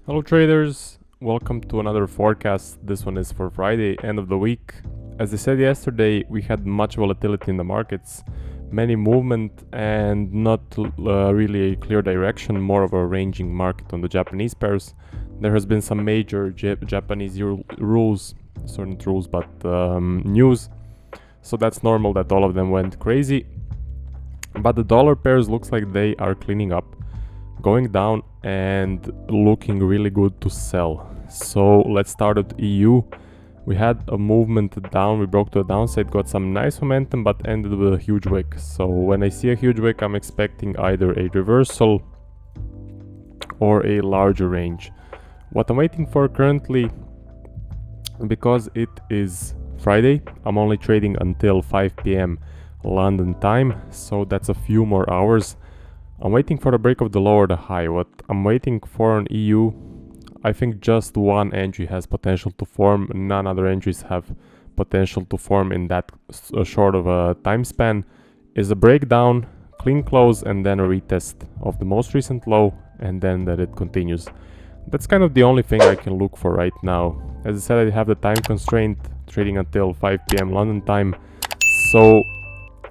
Hello traders, welcome to another forecast. This one is for Friday, end of the week. As I said yesterday, we had much volatility in the markets, many movement and not really a clear direction, more of a ranging market on the Japanese pairs. There has been some major Japanese rules, certain rules, but news. So that's normal that all of them went crazy. But the dollar pairs looks like they are cleaning up, going down and looking really good to sell. So let's start at EU. We had a movement down, we broke to the downside, got some nice momentum, but ended with a huge wick. So when I see a huge wick, I'm expecting either a reversal or a larger range. What I'm waiting for currently, because it is Friday, I'm only trading until 5 p.m. London time, so that's a few more hours. I'm waiting for the break of the low or the high. What I'm waiting for on EU, I think just one entry has potential to form. None other entries have potential to form in that short of a time span. Is a breakdown, clean close, and then a retest of the most recent low, and then that it continues. That's kind of the only thing I can look for right now. As I said, I have the time constraint, trading until 5 p.m. London time, so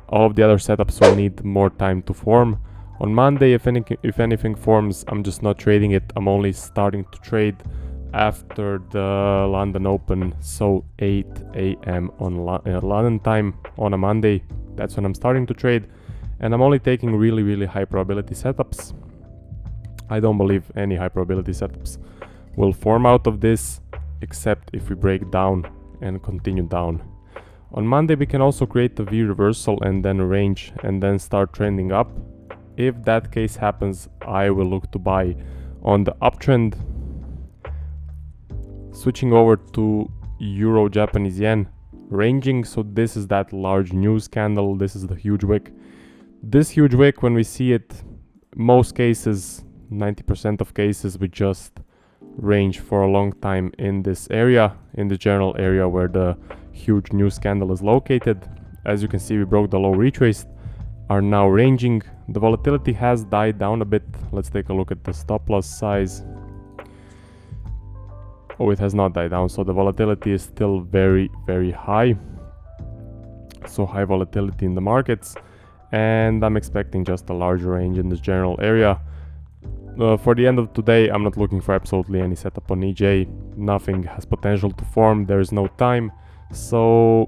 all of the other setups will need more time to form. On Monday, if anything forms, I'm just not trading it. I'm only starting to trade after the London Open, so 8 a.m. on London time on a Monday. That's when I'm starting to trade, and I'm only taking really high probability setups. I don't believe any high probability setups will form out of this, except if we break down and continue down. On Monday, we can also create a V reversal and then a range and then start trending up. If that case happens, I will look to buy on the uptrend. Switching over to Euro Japanese Yen, ranging. So this is that large news candle. This is the huge wick. This huge wick, when we see it, most cases, 90% of cases, we just range for a long time in this area, in the general area where the huge news candle is located. As you can see, we broke the low, retraced, are now ranging. The volatility has died down a bit. Let's take a look at the stop loss size. Oh, it has not died down, so the volatility is still very high. So high volatility in the markets, and I'm expecting just a larger range in this general area. For the end of today, I'm not looking for absolutely any setup on EJ. Nothing has potential to form. There is no time, so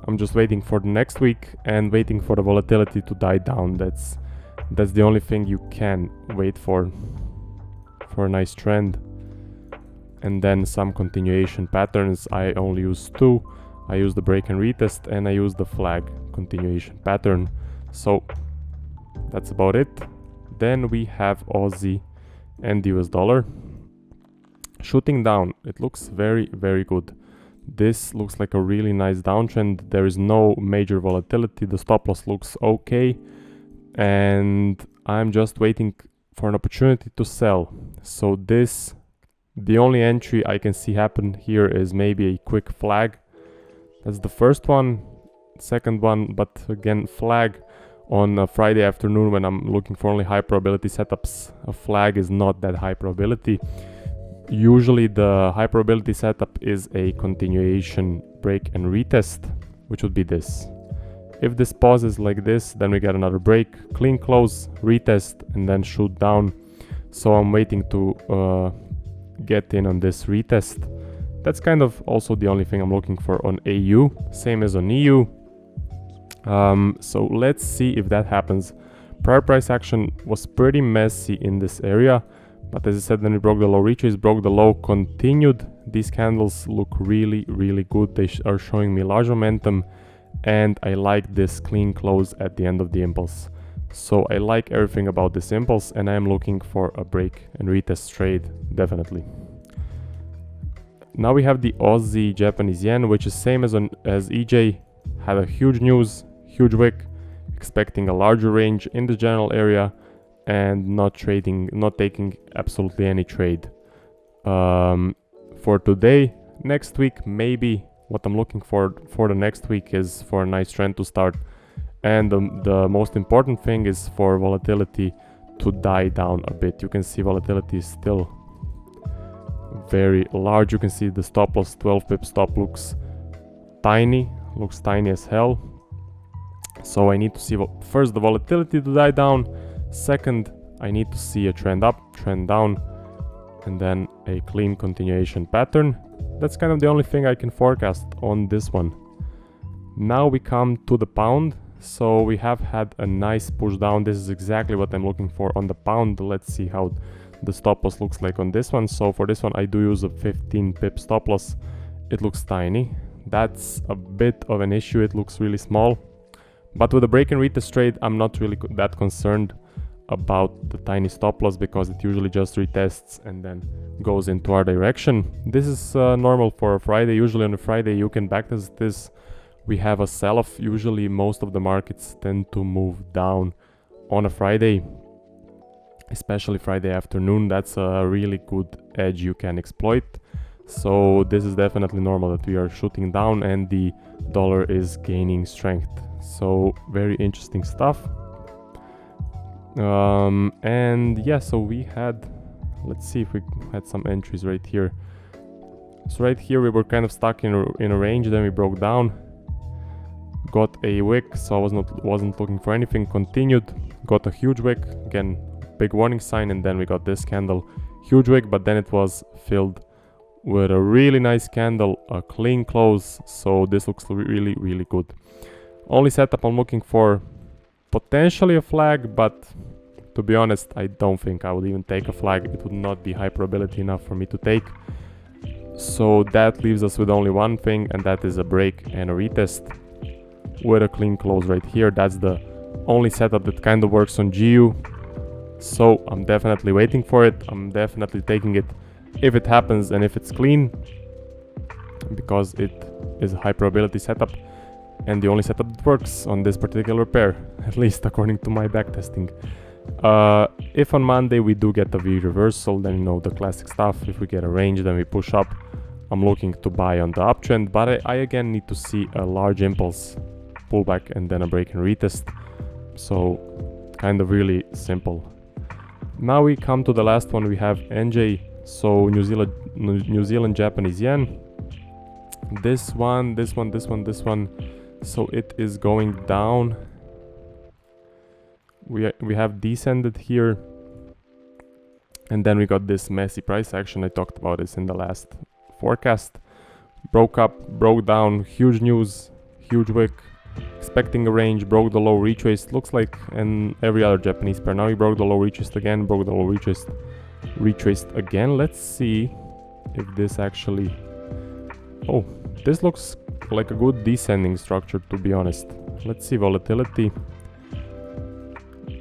I'm just waiting for the next week and waiting for the volatility to die down. That's the only thing you can wait for a nice trend. And then some continuation patterns. I only use two. I use the break and retest, and I use the flag continuation pattern. So that's about it. Then we have Aussie and US dollar shooting down. It looks very good. This looks like a really nice downtrend. There is no major volatility. The stop loss looks okay, and I'm just waiting for an opportunity to sell. So the only entry I can see happen here is maybe a quick flag. That's the first one. Second one, but again, flag on a Friday afternoon when I'm looking for only high probability setups, a flag is not that high probability. Usually the high probability setup is a continuation break and retest, which would be this. If this pauses like this, then we get another break, clean close, retest, and then shoot down. So I'm waiting to get in on this retest. That's kind of also the only thing I'm looking for on AU, same as on EU. So let's see if that happens. Prior price action was pretty messy in this area, but as I said, then we broke the low, retrace, broke the low, continued. These candles look really good. They are showing me large momentum, and I like this clean close at the end of the impulse. So I like everything about this impulse, and I am looking for a break and retest trade, definitely. Now we have the Aussie Japanese Yen, which is same as EJ. Had a huge news, huge wick, expecting a larger range in the general area, and not taking absolutely any trade for today. Next week, maybe what I'm looking for the next week is for a nice trend to start, and the most important thing is for volatility to die down a bit. You can see volatility is still very large. You can see the stop loss 12 pip stop looks tiny as hell. So I need to see first the volatility to die down. Second, I need to see a trend up, trend down, and then a clean continuation pattern. That's kind of the only thing I can forecast on this one. Now we come to the pound. So we have had a nice push down. This is exactly what I'm looking for on the pound. Let's see how the stop loss looks like on this one. So for this one I do use a 15 pip stop loss. It looks tiny. That's a bit of an issue. It looks really small. But with a break and retest trade, I'm not really that concerned about the tiny stop loss because it usually just retests and then goes into our direction. This is normal for a Friday. Usually on a Friday you can backtest this. We have a sell-off. Usually most of the markets tend to move down on a Friday, especially Friday afternoon. That's a really good edge you can exploit. So this is definitely normal that we are shooting down and the dollar is gaining strength. So very interesting stuff. And yeah, so we had, let's see if we had some entries right here. So right here we were kind of stuck in a range, then we broke down, got a wick, so I wasn't looking for anything, continued, got a huge wick, again big warning sign, and then we got this candle, huge wick, but then it was filled with a really nice candle, a clean close. So this looks really good. Only setup I'm looking for, potentially a flag, but to be honest I don't think I would even take a flag. It would not be high probability enough for me to take. So that leaves us with only one thing, and that is a break and a retest with a clean close right here. That's the only setup that kind of works on GU. So I'm definitely waiting for it. I'm definitely taking it if it happens and if it's clean, because it is a high probability setup and the only setup that works on this particular pair, at least according to my backtesting. If on Monday we do get a V reversal, then you know the classic stuff. If we get a range, then we push up. I'm looking to buy on the uptrend, but I again need to see a large impulse pullback and then a break and retest. So kind of really simple. Now we come to the last one. We have NJ, so New Zealand Japanese yen. This one. So it is going down. We have descended here, and then we got this messy price action. I talked about this in the last forecast. Broke up, broke down, huge news, huge wick, expecting a range, broke the low, retraced, looks like in every other Japanese pair. Now we broke the low, retraced again, broke the low, retraced again. Let's see if this actually... Oh, this looks like a good descending structure, to be honest. Let's see volatility.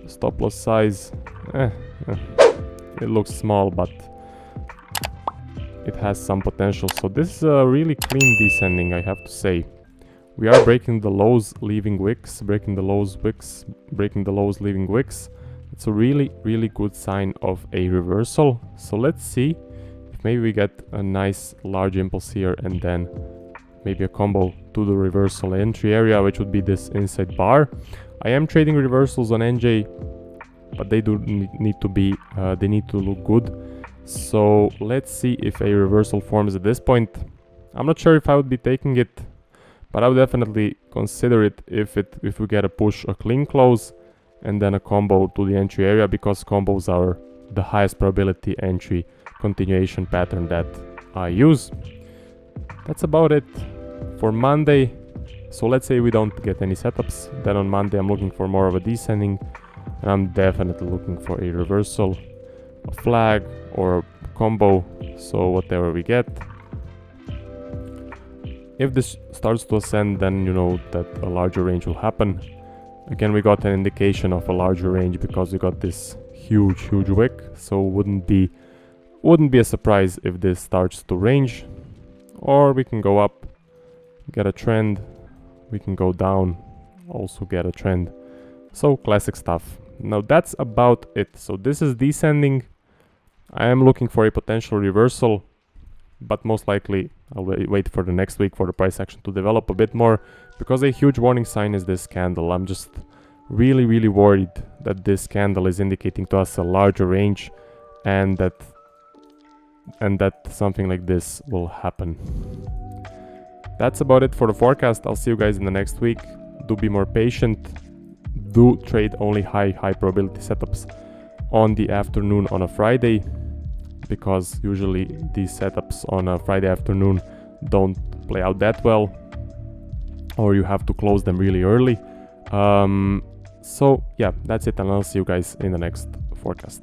Stop loss size. It looks small, but it has some potential. So this is a really clean descending, I have to say. We are breaking the lows, leaving wicks, breaking the lows, wicks, breaking the lows, leaving wicks. It's a really good sign of a reversal. So let's see if maybe we get a nice large impulse here and then maybe a combo to the reversal entry area, which would be this inside bar. I am trading reversals on NJ, but they do need to be, they need to look good. So let's see if a reversal forms at this point. I'm not sure if I would be taking it, but I would definitely consider it if we get a push, a clean close, and then a combo to the entry area, because combos are the highest probability entry continuation pattern that I use. That's about it for Monday. So let's say we don't get any setups, then on Monday I'm looking for more of a descending, and I'm definitely looking for a reversal, a flag, or a combo. So whatever we get. If this starts to ascend, then you know that a larger range will happen. Again, we got an indication of a larger range because we got this huge wick, so wouldn't be a surprise if this starts to range. Or we can go up, get a trend, we can go down, also get a trend. So classic stuff. Now that's about it. So this is descending. I am looking for a potential reversal, but most likely I'll wait for the next week for the price action to develop a bit more, because a huge warning sign is this candle. I'm just really worried that this candle is indicating to us a larger range, and that and that something like this will happen. That's about it for the forecast. I'll see you guys in the next week. Do be more patient. Do trade only high probability setups on the afternoon on a Friday, because usually these setups on a Friday afternoon don't play out that well, or you have to close them really early. So yeah, that's it, and I'll see you guys in the next forecast.